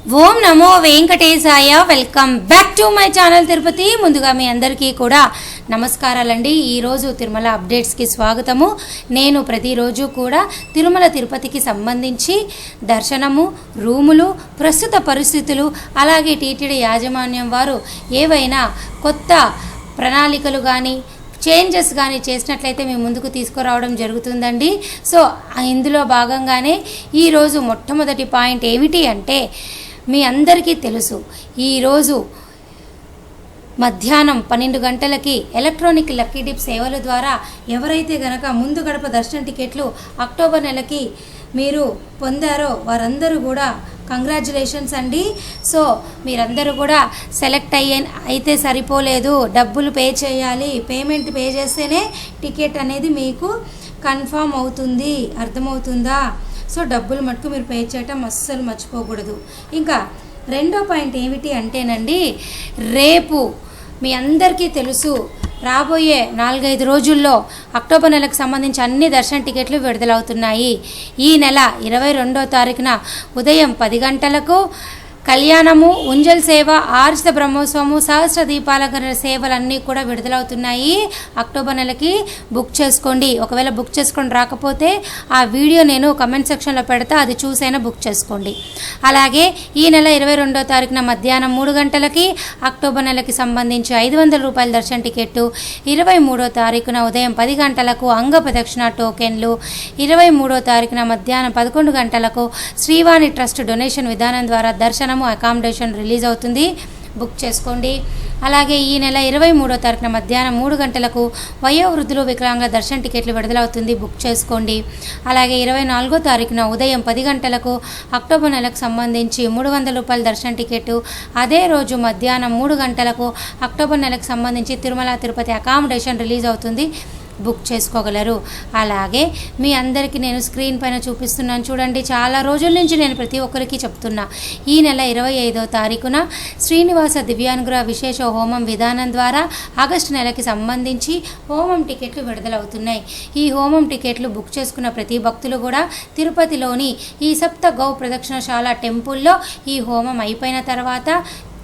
Om Namo Venkatesaya. Welcome back to my channel Tirupati. ముందుగా మీ అందరికీ కూడా నమస్కారాలండి. ఈరోజు తిరుమల అప్డేట్స్కి స్వాగతము. నేను ప్రతిరోజు కూడా తిరుమల తిరుపతికి సంబంధించి దర్శనము, రూములు, ప్రస్తుత పరిస్థితులు, అలాగే టీటీడీ యాజమాన్యం వారు ఏవైనా కొత్త ప్రణాళికలు కానీ చేంజెస్ కానీ చేసినట్లయితే మేము ముందుకు తీసుకురావడం జరుగుతుందండి. సో ఇందులో భాగంగానే ఈరోజు మొట్టమొదటి పాయింట్ ఏమిటి అంటే, మీ అందరికీ తెలుసు ఈరోజు మధ్యాహ్నం 12 గంటలకి ఎలక్ట్రానిక్ లక్కీ డిప్ సేవల ద్వారా ఎవరైతే గనక ముందు గడప దర్శన టికెట్లు అక్టోబర్ నెలకి మీరు పొందారో వారందరూ కూడా కంగ్రాచులేషన్స్ అండి. సో మీరందరూ కూడా సెలెక్ట్ అయితే సరిపోలేదు, డబ్బులు పే చేయాలి. పేమెంట్ పే చేస్తేనే టికెట్ అనేది మీకు కన్ఫామ్ అవుతుంది. అర్థమవుతుందా? సో డబ్బులు మటుకు మీరు పే చేయటం అస్సలు మర్చిపోకూడదు. ఇంకా రెండో పాయింట్ ఏమిటి అంటేనండి, రేపు మీ అందరికీ తెలుసు రాబోయే 4-5 రోజుల్లో అక్టోబర్ నెలకు సంబంధించి అన్ని దర్శన టికెట్లు విడుదలవుతున్నాయి. ఈ నెల 22వ తారీఖున ఉదయం 10 గంటలకు కళ్యాణము, ఉంజల్ సేవ, ఆర్జిత బ్రహ్మోత్సవము, సహస్ర దీపాలంకరణ సేవలన్నీ కూడా విడుదలవుతున్నాయి. అక్టోబర్ నెలకి బుక్ చేసుకోండి. ఒకవేళ బుక్ చేసుకొని రాకపోతే ఆ వీడియో నేను కమెంట్ సెక్షన్లో పెడతా, అది చూసైనా బుక్ చేసుకోండి. అలాగే ఈ నెల 22వ తారీఖున మధ్యాహ్నం 3 గంటలకి అక్టోబర్ నెలకి సంబంధించి 500 రూపాయల దర్శన టికెట్టు, 23వ తారీఖున ఉదయం 10 గంటలకు అంగ ప్రదక్షిణ టోకెన్లు, 23వ తారీఖున మధ్యాహ్నం 11 గంటలకు శ్రీవాణి ట్రస్ట్ డొనేషన్ విధానం ద్వారా దర్శనము, అకామిడేషన్ రిలీజ్ అవుతుంది. బుక్ చేసుకోండి. అలాగే ఈ నెల 23వ తారీఖున మధ్యాహ్నం 3 గంటలకు వయోవృద్ధులు, వికలాంగుల దర్శన టికెట్లు విడుదలవుతుంది. బుక్ చేసుకోండి. అలాగే 24వ తారీఖున ఉదయం 10 గంటలకు అక్టోబర్ నెలకు సంబంధించి 300 రూపాయల దర్శన టికెట్టు, అదే రోజు మధ్యాహ్నం 3 గంటలకు అక్టోబర్ నెలకు సంబంధించి తిరుమల తిరుపతి అకామిడేషన్ రిలీజ్ అవుతుంది. బుక్ చేసుకోగలరు. అలాగే మీ అందరికీ నేను స్క్రీన్ పైన చూపిస్తున్నాను చూడండి. చాలా రోజుల నుంచి నేను ప్రతి ఒక్కరికి చెప్తున్నా, ఈ నెల 25వ తారీఖున శ్రీనివాస దివ్యానుగ్రహ విశేష హోమం విధానం ద్వారా ఆగస్టు నెలకి సంబంధించి హోమం టికెట్లు విడుదలవుతున్నాయి. ఈ హోమం టికెట్లు బుక్ చేసుకున్న ప్రతి భక్తులు కూడా తిరుపతిలోని ఈ సప్త గౌ ప్రదక్షిణశాల టెంపుల్లో ఈ హోమం అయిపోయిన తర్వాత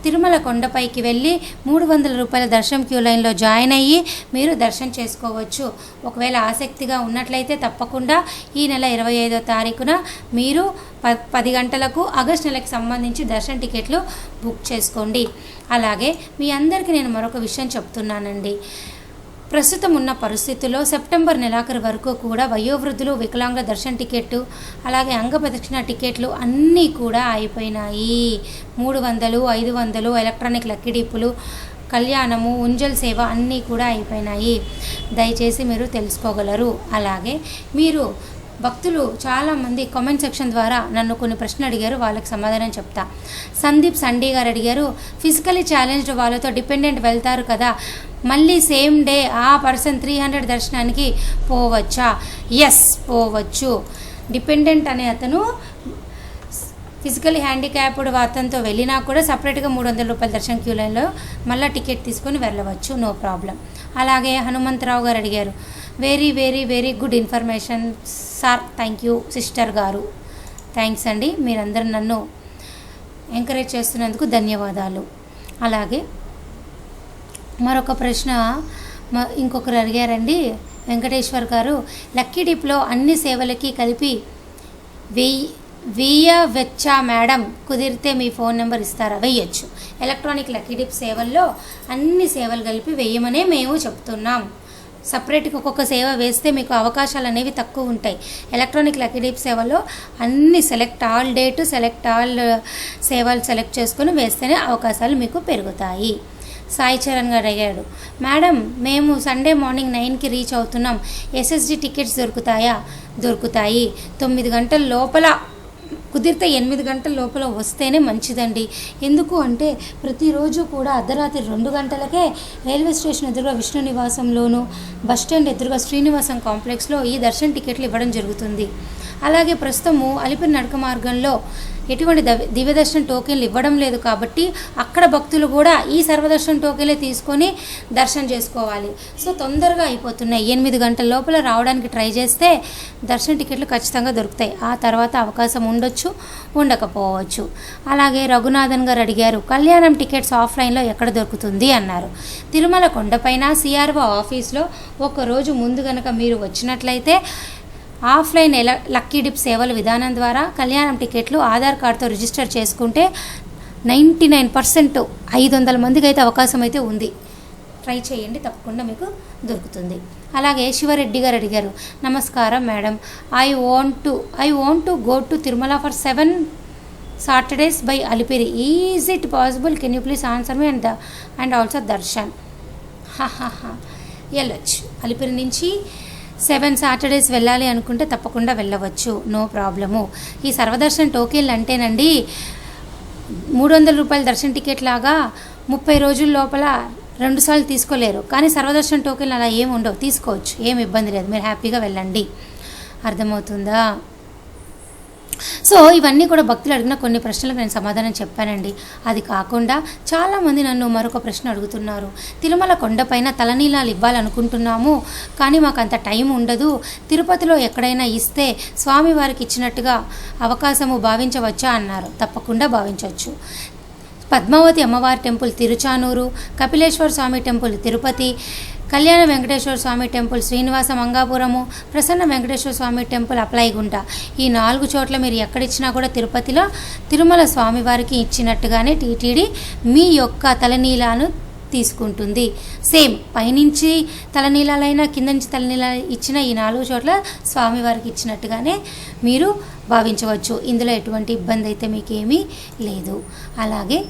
తిరుమల కొండపైకి వెళ్ళి 300 రూపాయల దర్శనం క్యూ లైన్లో జాయిన్ అయ్యి మీరు దర్శనం చేసుకోవచ్చు. ఒకవేళ ఆసక్తిగా ఉన్నట్లయితే తప్పకుండా ఈ నెల 25వ తారీఖున మీరు 10 గంటలకు ఆగస్టు నెలకు సంబంధించి దర్శన టికెట్లు బుక్ చేసుకోండి. అలాగే మీ అందరికీ నేను మరొక విషయం చెప్తున్నానండి. ప్రస్తుతం ఉన్న పరిస్థితుల్లో సెప్టెంబర్ నెలాఖరు వరకు కూడా వయోవృద్ధులు, వికలాంగుల దర్శన టికెట్టు, అలాగే అంగ ప్రదక్షిణ టికెట్లు అన్నీ కూడా అయిపోయినాయి. 300, 500 ఎలక్ట్రానిక్ లక్కీ డిప్పులు, కళ్యాణము, ఉంజల్ సేవ అన్నీ కూడా అయిపోయినాయి. దయచేసి మీరు తెలుసుకోగలరు. అలాగే మీరు భక్తులు చాలామంది కామెంట్ సెక్షన్ ద్వారా నన్ను కొన్ని ప్రశ్నలు అడిగారు, వాళ్ళకి సమాధానం చెప్తా. సందీప్ సండే గారు అడిగారు, ఫిజికలీ ఛాలెంజ్డ్ వాళ్ళతో డిపెండెంట్ వెళ్తారు కదా, మళ్ళీ సేమ్ డే ఆ పర్సన్ 300 దర్శనానికి పోవచ్చా? ఎస్, పోవచ్చు. డిపెండెంట్ అనే అతను ఫిజికలీ హ్యాండిక్యాప్డ్ అతనితో వెళ్ళినా కూడా సపరేట్గా 300 రూపాయల దర్శన క్యూ లైన్లో మళ్ళీ టికెట్ తీసుకొని వెళ్ళవచ్చు, నో ప్రాబ్లం. అలాగే హనుమంతరావు గారు అడిగారు, very very very good information sir. Thank you sister గారు. థ్యాంక్స్ అండి, మీరందరూ నన్ను ఎంకరేజ్ చేస్తున్నందుకు ధన్యవాదాలు. అలాగే మరొక ప్రశ్న ఇంకొకరు అడిగారండి, వెంకటేశ్వర్ గారు, లక్కీ డిప్లో అన్ని సేవలకి కలిపి వెయ్యవచ్చా మేడం? కుదిరితే మీ ఫోన్ నెంబర్ ఇస్తారా? వెయ్యొచ్చు. ఎలక్ట్రానిక్ లక్కీ డిప్ సేవల్లో అన్ని సేవలు కలిపి వెయ్యమనే మేము చెప్తున్నాం. సపరేట్గా ఒక్కొక్క సేవ వేస్తే మీకు అవకాశాలు అనేవి తక్కువ ఉంటాయి. ఎలక్ట్రానిక్ లక్కీ డిప్ సేవలో అన్ని select all date, select all సేవలు సెలెక్ట్ చేసుకొని వేస్తేనే అవకాశాలు మీకు పెరుగుతాయి. సాయి చరణ్ గారు అడిగాడు, మేడం మేము సండే మార్నింగ్ 9కి రీచ్ అవుతున్నాం, ఎస్ఎస్డి టికెట్స్ దొరుకుతాయా? దొరుకుతాయి. 9 గంటల లోపల, కుదిరితే 8 గంటల లోపల వస్తేనే మంచిదండి. ఎందుకు అంటే ప్రతిరోజు కూడా అర్ధరాత్రి 2 గంటలకే రైల్వే స్టేషన్ ఎదురుగా విష్ణు నివాసంలోను, బస్టాండ్ ఎదురుగా శ్రీనివాసం కాంప్లెక్స్లో ఈ దర్శన టికెట్లు ఇవ్వడం జరుగుతుంది. అలాగే ప్రస్తుతము అలిపిరి నడక మార్గంలో ఎటువంటి దివ్యదర్శనం టోకెన్లు ఇవ్వడం లేదు కాబట్టి అక్కడ భక్తులు కూడా ఈ సర్వదర్శనం టోకెన్లే తీసుకొని దర్శనం చేసుకోవాలి. సో తొందరగా అయిపోతున్నాయి. 8 గంటల లోపల రావడానికి ట్రై చేస్తే దర్శన టికెట్లు ఖచ్చితంగా దొరుకుతాయి. ఆ తర్వాత అవకాశం ఉండొచ్చు, ఉండకపోవచ్చు. అలాగే రఘునాథన్ గారు అడిగారు, కళ్యాణం టికెట్స్ ఆఫ్లైన్లో ఎక్కడ దొరుకుతుంది అన్నారు. తిరుమల కొండపైన సిఆర్ఓ ఆఫీస్లో ఒకరోజు ముందు కనుక మీరు వచ్చినట్లయితే ఆఫ్లైన్ లక్కీ డిప్ సేవల విధానం ద్వారా కళ్యాణం టికెట్లు ఆధార్ కార్డుతో రిజిస్టర్ చేసుకుంటే 99% 500 మందికి అయితే అవకాశం అయితే ఉంది. ట్రై చేయండి, తప్పకుండా మీకు దొరుకుతుంది. అలాగే శివరెడ్డి గారు అడిగారు, నమస్కారం madam, I want to go to Tirumala for 7 Saturdays by Alipiri. Is it possible? Can you please answer me and also Darshan. వెళ్ళొచ్చు. అలిపిరి నుంచి 7 Saturdays వెళ్ళాలి అనుకుంటే తప్పకుండా వెళ్ళవచ్చు, నో ప్రాబ్లము. ఈ సర్వదర్శన్ టోకెన్లు అంటేనండి 300 రూపాయల దర్శన టికెట్ లాగా 30 రోజుల లోపల 2 సార్లు తీసుకోలేరు. కానీ సర్వదర్శన్ టోకెన్లు అలా ఏమి ఉండవు, తీసుకోవచ్చు, ఏమి ఇబ్బంది లేదు, మీరు హ్యాపీగా వెళ్ళండి. అర్థమవుతుందా? సో ఇవన్నీ కూడా భక్తులు అడిగిన కొన్ని ప్రశ్నలకు నేను సమాధానం చెప్పానండి. అది కాకుండా చాలామంది నన్ను మరొక ప్రశ్న అడుగుతున్నారు, తిరుమల కొండపైన తలనీలాలు ఇవ్వాలనుకుంటున్నాము కానీ మాకు అంత టైం ఉండదు, తిరుపతిలో ఎక్కడైనా ఇస్తే స్వామివారికి ఇచ్చినట్టుగా అవకాశము భావించవచ్చా అన్నారు. తప్పకుండా భావించవచ్చు. పద్మావతి అమ్మవారి టెంపుల్ తిరుచానూరు, కపిలేశ్వర స్వామి టెంపుల్ తిరుపతి, కళ్యాణ వెంకటేశ్వర స్వామి టెంపుల్ శ్రీనివాస మంగాపురము, ప్రసన్న వెంకటేశ్వర స్వామి టెంపుల్ అప్లైగుంట, ఈ 4 చోట్ల మీరు ఎక్కడిచ్చినా కూడా తిరుపతిలో తిరుమల స్వామివారికి ఇచ్చినట్టుగానే టీటీడీ మీ యొక్క తలనీలాను తీసుకుంటుంది. సేమ్ పైనుంచి తలనీలాలైనా కింద నుంచి తలనీలాలు ఇచ్చిన ఈ 4 చోట్ల స్వామివారికి ఇచ్చినట్టుగానే మీరు భావించవచ్చు. ఇందులో ఎటువంటి ఇబ్బంది అయితే మీకేమీ లేదు. అలాగే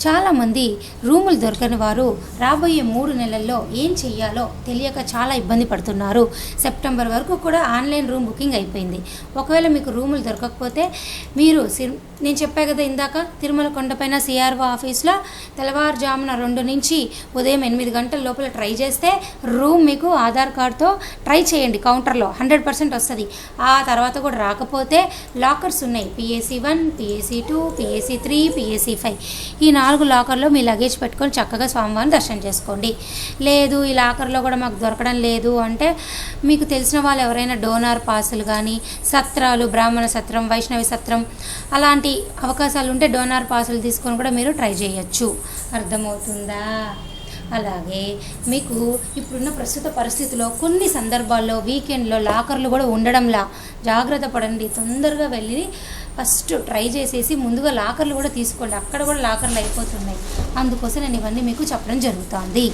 చాలామంది రూములు దొరకని వారు రాబోయే 3 నెలల్లో ఏం చెయ్యాలో తెలియక చాలా ఇబ్బంది పడుతున్నారు. సెప్టెంబర్ వరకు కూడా ఆన్లైన్ రూమ్ బుకింగ్ అయిపోయింది. ఒకవేళ మీకు రూములు దొరకకపోతే మీరు నేను చెప్పా కదా ఇందాక, తిరుమల కొండపైన సిఆర్ఓ ఆఫీస్లో తెల్లవారుజామున 2 నుంచి ఉదయం 8 గంటల లోపల ట్రై చేస్తే రూమ్ మీకు ఆధార్ కార్డుతో ట్రై చేయండి, కౌంటర్లో 100% వస్తుంది. ఆ తర్వాత కూడా రాకపోతే లాకర్స్ ఉన్నాయి, PAC1, PAC2, PAC3, PAC5. ఈ 4 లాకర్లో మీ లగేజ్ పెట్టుకొని చక్కగా స్వామివారిని దర్శనం చేసుకోండి. లేదు ఈ లాకర్లో కూడా మాకు దొరకడం లేదు అంటే మీకు తెలిసిన వాళ్ళు ఎవరైనా డోనార్ పాసులు కానీ, సత్రాలు, బ్రాహ్మణ సత్రం, వైష్ణవి సత్రం అలాంటి అవకాశాలు ఉంటే డోనార్ పాసులు తీసుకొని కూడా మీరు ట్రై చేయొచ్చు. అర్థమవుతుందా? అలాగే మీకు ఇప్పుడున్న ప్రస్తుత పరిస్థితిలో కొన్ని సందర్భాల్లో వీకెండ్లో లాకర్లు కూడా ఉండడంలా జాగ్రత్త పడండి. తొందరగా వెళ్ళి ఫస్ట్ ట్రై చేసేసి ముందుగా లాకర్లు కూడా తీసుకోండి. అక్కడ కూడా లాకర్లు అయిపోతున్నాయి. అందుకోసం నేను ఇవన్నీ మీకు చెప్పడం జరుగుతుంది.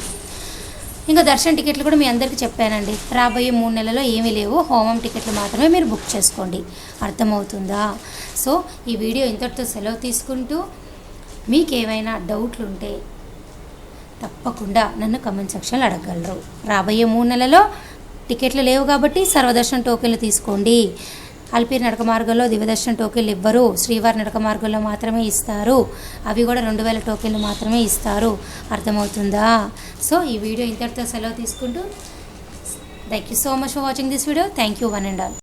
ఇంకా దర్శన టికెట్లు కూడా మీ అందరికీ చెప్పానండి. రాబోయే 3 నెలల్లో ఏమీ లేవు, హోమం టికెట్లు మాత్రమే మీరు బుక్ చేసుకోండి. అర్థమవుతుందా? సో ఈ వీడియో ఇంతటితో సెలవు తీసుకుంటూ మీకు ఏమైనా డౌట్లు ఉంటే తప్పకుండా నన్ను కమెంట్ సెక్షన్లో అడగగలరు. రాబోయే 3 నెలల్లో టికెట్లు లేవు కాబట్టి సర్వదర్శన టోకెన్లు తీసుకోండి. అలిపిరి నడక మార్గంలో దివ్యదర్శన టోకెన్లు ఇవ్వరు, శ్రీవారి నడక మార్గంలో మాత్రమే ఇస్తారు. అవి కూడా 2000 టోకెన్లు మాత్రమే ఇస్తారు. అర్థమవుతుందా? సో ఈ వీడియో ఇంతటితో సెలవు తీసుకుంటూ thank you so much for watching this video. Thank you one and all.